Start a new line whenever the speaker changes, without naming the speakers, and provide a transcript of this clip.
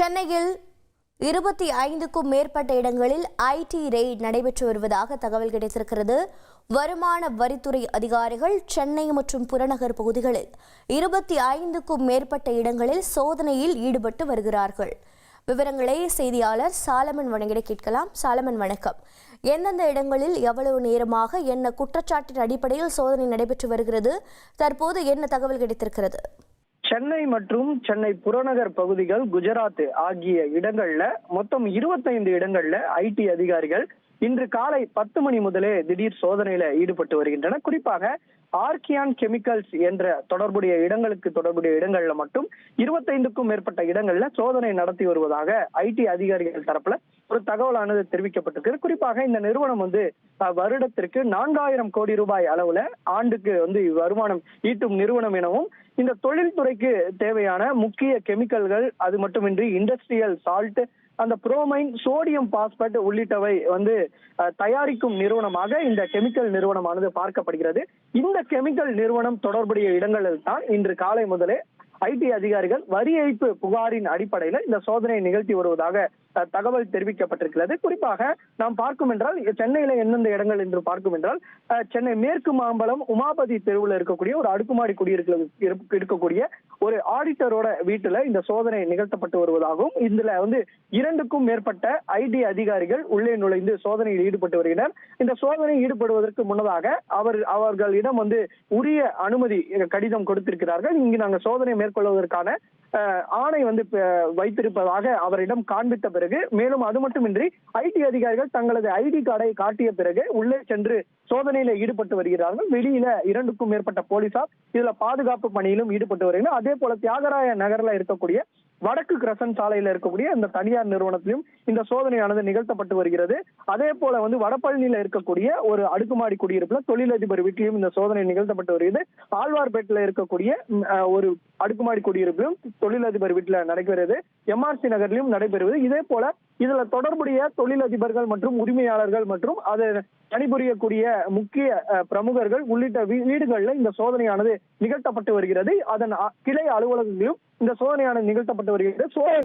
சென்னையில் 25க்கும் மேற்பட்ட இடங்களில் ஐடி ரெய்ட் நடைபெற்று வருவதாக தகவல் கிடைத்திருக்கிறது. வருமான வரித்துறை அதிகாரிகள் சென்னை மற்றும் புறநகர் பகுதிகளில் 25க்கும் மேற்பட்ட இடங்களில் சோதனையில் ஈடுபட்டு வருகிறார்கள். விவரங்களை செய்தியாளர் சாலமன் வழங்கிட கேட்கலாம். சாலமன், வணக்கம். எந்தெந்த இடங்களில் எவ்வளவு நேரமாக, என்ன குற்றச்சாட்டின் அடிப்படையில் சோதனை நடைபெற்று வருகிறது? தற்போது என்ன தகவல் கிடைத்திருக்கிறது?
சென்னை மற்றும் சென்னை புறநகர் பகுதிகள், குஜராத் ஆகிய இடங்கள்ல மொத்தம் 25 இடங்கள்ல ஐடி அதிகாரிகள் இன்று காலை 10 மணி முதலே திடீர் சோதனையில ஈடுபட்டு வருகின்றனர். குறிப்பாக ஆர்கியான் கெமிக்கல்ஸ் என்ற தொடர்புடைய இடங்கள்ல மட்டும் 25க்கும் மேற்பட்ட இடங்கள்ல சோதனை நடத்தி வருவதாக ஐடி அதிகாரிகள் தரப்புல ஒரு தகவலானது தெரிவிக்கப்பட்டிருக்கு. குறிப்பாக இந்த நிறுவனம் வருடத்திற்கு 4000 கோடி ரூபாய் அளவுல ஆண்டுக்கு வருமானம் ஈட்டும் நிறுவனம் எனவும், இந்த தொழில்துறைக்கு தேவையான முக்கிய கெமிக்கல்கள், அது மட்டுமின்றி இண்டஸ்ட்ரியல் சால்ட், அந்த புரோமைன், சோடியம் பாஸ்பேட் உள்ளிட்டவை தயாரிக்கும் நிறுவனமாக இந்த கெமிக்கல் நிறுவனமானது பார்க்கப்படுகிறது. இந்த கெமிக்கல் நிறுவனம் தொடர்புடைய இடங்களில் தான் இன்று காலை முதலே ஐடி அதிகாரிகள் வரி ஏய்ப்பு புகாரின் அடிப்படையில் இந்த சோதனையை நிகழ்த்தி வருவதாக தகவல் தெரிவிக்கப்பட்டிருக்கிறது. குறிப்பாக நாம் பார்க்கும் என்றால், சென்னையில எந்தெந்த இடங்கள் என்று பார்க்கும் என்றால், சென்னை மேற்கு மாம்பலம் உமாபதி தெருவில் இருக்கக்கூடிய ஒரு அடுக்குமாடி குடியிருப்பு இருக்கக்கூடிய ஒரு ஆடிட்டரோட வீட்டுல இந்த சோதனை நிகழ்த்தப்பட்டு வருவதாகவும், இதுல 2க்கும் மேற்பட்ட ஐடி அதிகாரிகள் உள்ளே நுழைந்து சோதனையில் ஈடுபட்டு வருகின்றனர். இந்த சோதனையில் ஈடுபடுவதற்கு முன்னதாக அவர்களிடம் உரிய அனுமதி கடிதம் கொடுத்திருக்கிறார்கள். இங்கு நாங்கள் சோதனை மேற்கொள்வதற்கான ஆணை வைத்திருப்பதாக அவரிடம் காண்பித்த பிறகு, மேலும் அது மட்டுமின்றி ஐடி அதிகாரிகள் தங்களது ஐடி கார்டை காட்டிய பிறகு உள்ளே சென்று சோதனையில ஈடுபட்டு வருகிறார்கள். வெளியில 2க்கும் மேற்பட்ட போலீசார் இதுல பாதுகாப்பு பணியிலும் ஈடுபட்டு வருகிறார்கள். அதே போல தியாகராய நகர்ல இருக்கக்கூடிய வடக்கு கிரசன் சாலையில இருக்கக்கூடிய இந்த தனியார் நிறுவனத்திலும் இந்த சோதனையானது நிகழ்த்தப்பட்டு வருகிறது. அதே போல வடபழனியில இருக்கக்கூடிய ஒரு அடுக்குமாடி குடியிருப்புல தொழிலதிபர் வீட்டிலும் இந்த சோதனை நிகழ்த்தப்பட்டு வருகிறது. ஆழ்வார்பேட்டில் இருக்கக்கூடிய ஒரு அடுக்குமாடி குடியிருப்பிலும் தொழிலதிபர் வீட்டில் நடைபெறுவது, எம்ஆர்சி நகரிலும் நடைபெறுவது. இதே போல இதுல தொடர்புடைய தொழிலதிபர்கள் மற்றும் உரிமையாளர்கள் மற்றும் அதை பணிபுரியக்கூடிய முக்கிய பிரமுகர்கள் உள்ளிட்ட வீடுகளில் இந்த சோதனையானது நிகழ்த்தப்பட்டு வருகிறது. அதன் கிளை அலுவலகங்களிலும் இந்த சோதனையானது நிகழ்த்தப்பட்டு வருகிறது.